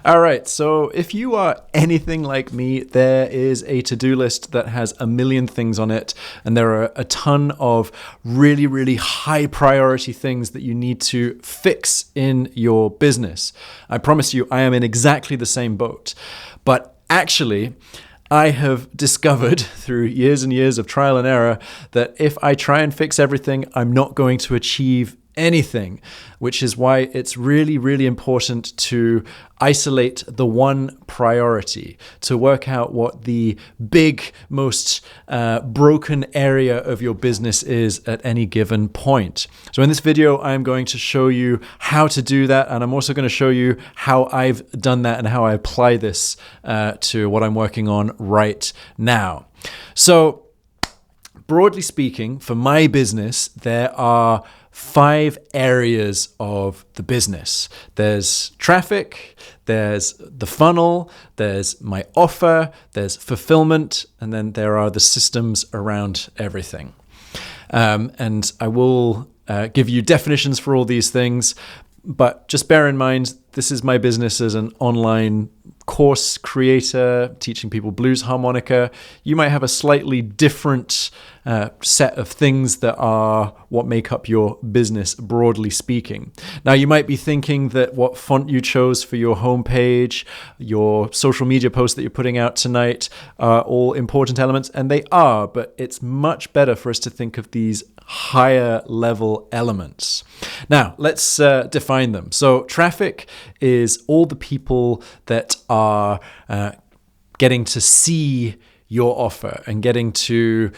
All right, so if you are anything like me, there is a to-do list that has a million things on it, and there are a ton of really, really high priority things that you need to fix in your business. I promise you, I am in exactly the same boat. But actually, I have discovered through years and years of trial and error that if I try and fix everything, I'm not going to achieve anything, which is why it's really, really important to isolate the one priority, to work out what the big, most broken area of your business is at any given point. So in this video, I'm going to show you how to do that, and I'm also going to show you how I've done that and how I apply this to what I'm working on right now. So broadly speaking, for my business, there are 5 areas of the business. There's traffic, there's the funnel, there's my offer, there's fulfillment, and then there are the systems around everything. And I will give you definitions for all these things, but just bear in mind, this is my business as an online course creator, teaching people blues harmonica. You might have a slightly different set of things that are what make up your business, broadly speaking. Now, you might be thinking that what font you chose for your homepage, your social media posts that you're putting out tonight are all important elements, and they are, but it's much better for us to think of these higher level elements. Now, let's define them. So traffic is all the people that are getting to see your offer and getting to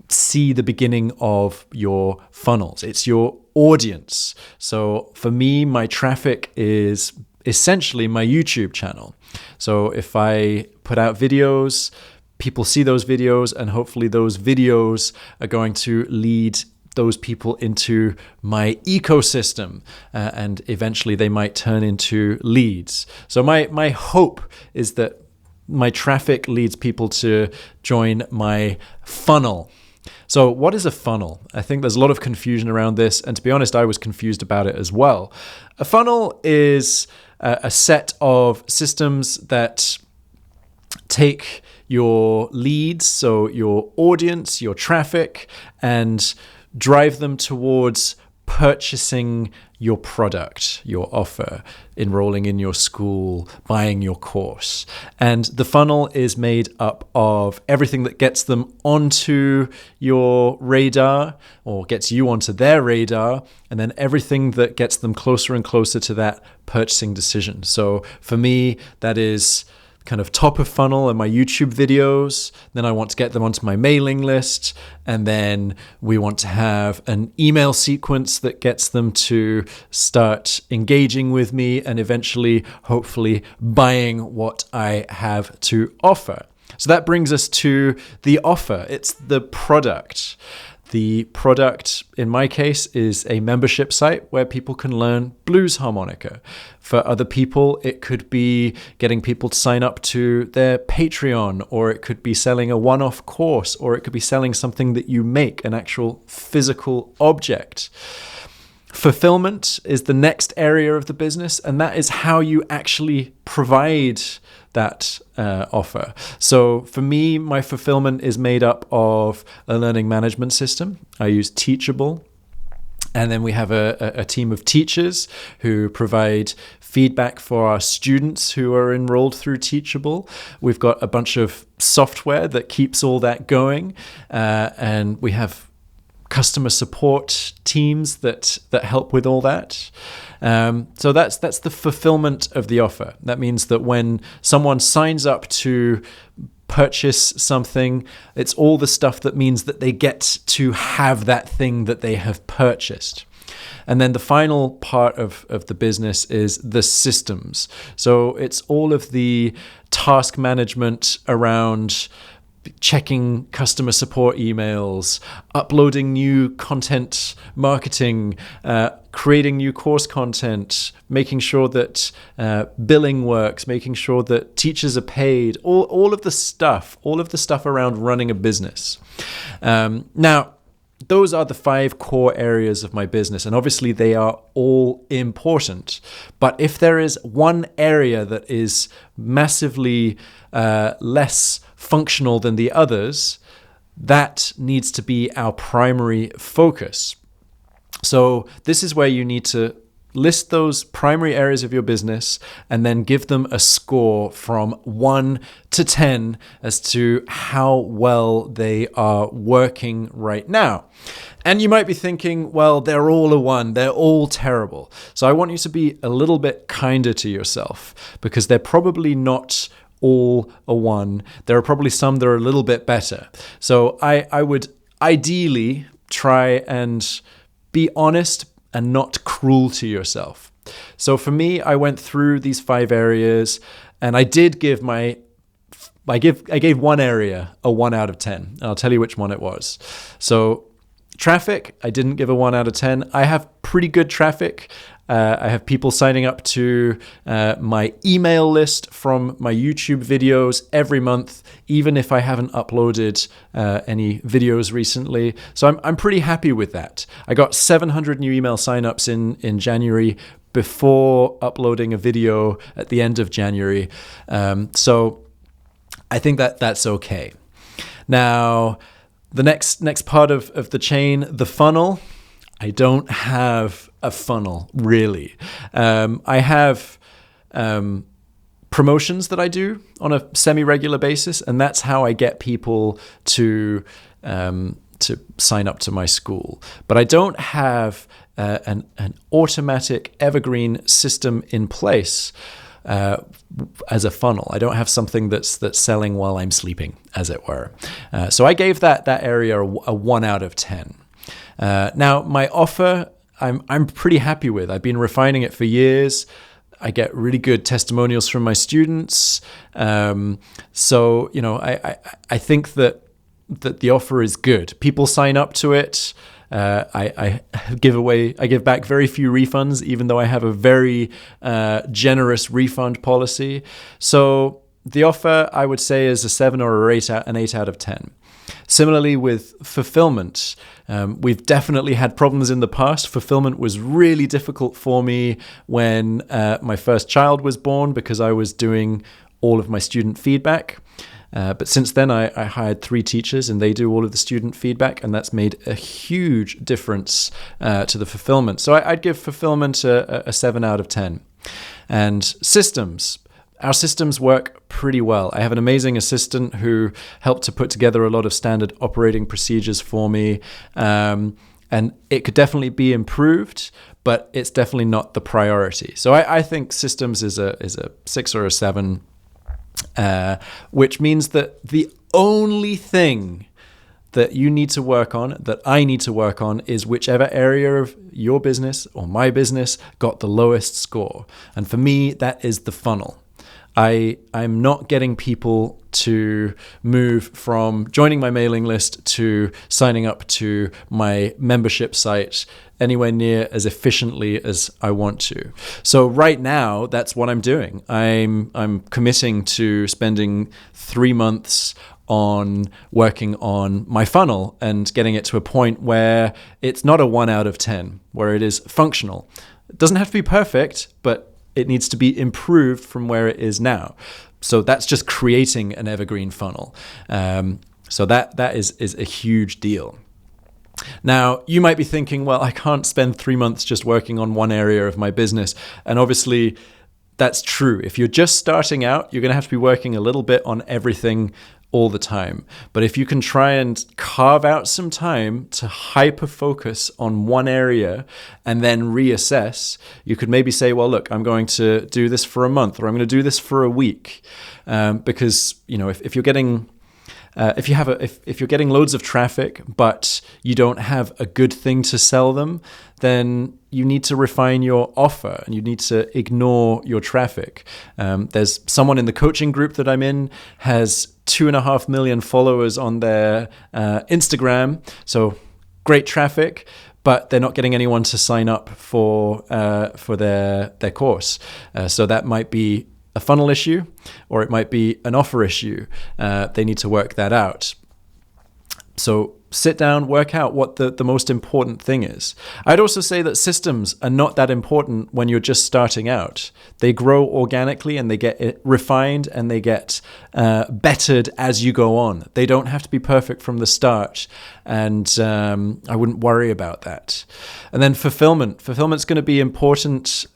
see the beginning of your funnels. It's your audience. So for me, my traffic is essentially my YouTube channel. So if I put out videos, people see those videos, and hopefully those videos are going to lead those people into my ecosystem, and eventually they might turn into leads. So my hope is that my traffic leads people to join my funnel. So what is a funnel? I think there's a lot of confusion around this, and to be honest, I was confused about it as well. A funnel is a set of systems that take your leads, so your audience, your traffic, and drive them towards purchasing your product, your offer, enrolling in your school, buying your course. And the funnel is made up of everything that gets them onto your radar or gets you onto their radar, and then everything that gets them closer and closer to that purchasing decision. So for me, that is kind of top of funnel and my YouTube videos. Then I want to get them onto my mailing list. And then we want to have an email sequence that gets them to start engaging with me and eventually, hopefully, buying what I have to offer. So that brings us to the offer. It's the product. The product, in my case, is a membership site where people can learn blues harmonica. For other people, it could be getting people to sign up to their Patreon, or it could be selling a one-off course, or it could be selling something that you make, an actual physical object. Fulfillment is the next area of the business, and that is how you actually provide that offer. So for me, my fulfillment is made up of a learning management system. I use Teachable. And then we have a team of teachers who provide feedback for our students who are enrolled through Teachable. We've got a bunch of software that keeps all that going. And we have customer support teams that help with all that. So that's the fulfillment of the offer. That means that when someone signs up to purchase something, it's all the stuff that means that they get to have that thing that they have purchased. And then the final part of the business is the systems. So it's all of the task management around checking customer support emails, uploading new content marketing, creating new course content, making sure that billing works, making sure that teachers are paid, all of the stuff around running a business. Now, those are the 5 core areas of my business. And obviously they are all important. But if there is one area that is massively less functional than the others, that needs to be our primary focus. So this is where you need to list those primary areas of your business and then give them a score from 1 to 10 as to how well they are working right now. And you might be thinking, well, they're all a 1, they're all terrible. So I want you to be a little bit kinder to yourself, because they're probably not all a 1. There are probably some that are a little bit better. So I would ideally try and be honest and not cruel to yourself. So for me, I went through these 5 areas, and I did give I gave one area a 1 out of 10. And I'll tell you which one it was. So traffic, I didn't give a 1 out of 10. I have pretty good traffic. I have people signing up to my email list from my YouTube videos every month, even if I haven't uploaded any videos recently. So I'm pretty happy with that. I got 700 new email signups in January before uploading a video at the end of January. So I think that's okay. Now, the next part of the chain, the funnel. I don't have a funnel, really. I have promotions that I do on a semi-regular basis, and that's how I get people to sign up to my school. But I don't have an automatic evergreen system in place as a funnel. I don't have something that's selling while I'm sleeping, as it were. So I gave that area a 1 out of 10. Now, my offer, I'm pretty happy with. I've been refining it for years. I get really good testimonials from my students. So, I think that the offer is good. People sign up to it. I give back very few refunds, even though I have a very generous refund policy. So the offer, I would say, is a 7 or an 8 out of 10. Similarly with fulfillment, we've definitely had problems in the past. Fulfillment was really difficult for me when my first child was born, because I was doing all of my student feedback. But since then, I hired 3 teachers, and they do all of the student feedback, and that's made a huge difference to the fulfillment. So I'd give fulfillment a 7 out of 10. And systems. Our systems work pretty well. I have an amazing assistant who helped to put together a lot of standard operating procedures for me. And it could definitely be improved, but it's definitely not the priority. So I think systems is a 6 or a 7, which means that the only thing that you need to work on, that I need to work on, is whichever area of your business or my business got the lowest score. And for me, that is the funnel. I'm not getting people to move from joining my mailing list to signing up to my membership site anywhere near as efficiently as I want to. So right now, that's what I'm doing. I'm committing to spending 3 months on working on my funnel and getting it to a point where it's not a 1 out of 10, where it is functional. It doesn't have to be perfect, but it needs to be improved from where it is now. So that's just creating an evergreen funnel. So that is a huge deal. Now, you might be thinking, well, I can't spend 3 months just working on one area of my business. And obviously, that's true. If you're just starting out, you're going to have to be working a little bit on everything all the time. But if you can try and carve out some time to hyper focus on one area and then reassess, you could maybe say, well, look, I'm going to do this for a month, or I'm going to do this for a week. Because, if you're getting if you're getting loads of traffic, but you don't have a good thing to sell them, then you need to refine your offer and you need to ignore your traffic. There's someone in the coaching group that I'm in has 2.5 million followers on their Instagram. So great traffic, but they're not getting anyone to sign up for their course. So that might be a funnel issue, or it might be an offer issue. They need to work that out. So sit down, work out what the most important thing is. I'd also say that systems are not that important when you're just starting out. They grow organically and they get refined and they get bettered as you go on. They don't have to be perfect from the start, and I wouldn't worry about that. And then fulfillment's going to be important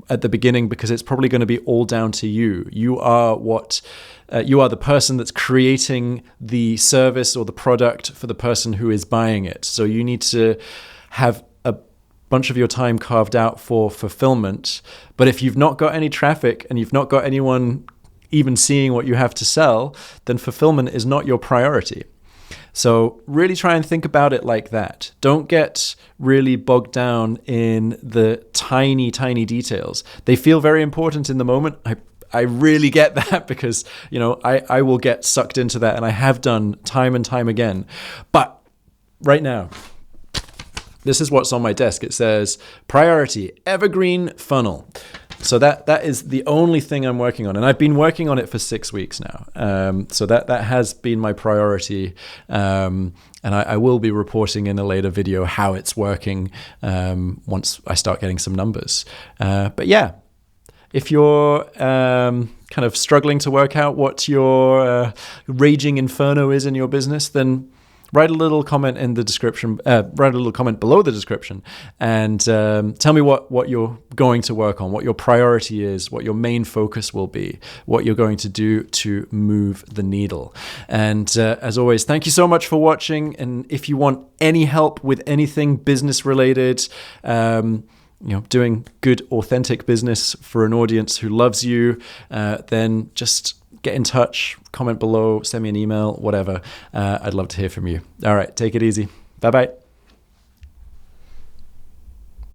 at the beginning, because it's probably going to be all down to you. You are the person that's creating the service or the product for the person who is buying it. So you need to have a bunch of your time carved out for fulfillment. But if you've not got any traffic and you've not got anyone even seeing what you have to sell, then fulfillment is not your priority. So really try and think about it like that. Don't get really bogged down in the tiny, tiny details. They feel very important in the moment. I really get that, because, I will get sucked into that, and I have done time and time again. But right now, this is what's on my desk. It says priority, evergreen funnel. So that is the only thing I'm working on, and I've been working on it for 6 weeks now. So that has been my priority, and I will be reporting in a later video how it's working once I start getting some numbers. But yeah, if you're kind of struggling to work out what your raging inferno is in your business, then write a little comment in the description, write a little comment below the description, and tell me what you're going to work on, what your priority is, what your main focus will be, what you're going to do to move the needle. And as always, thank you so much for watching. And if you want any help with anything business related, doing good, authentic business for an audience who loves you, then just get in touch, comment below, send me an email, whatever. I'd love to hear from you. All right, take it easy. Bye-bye.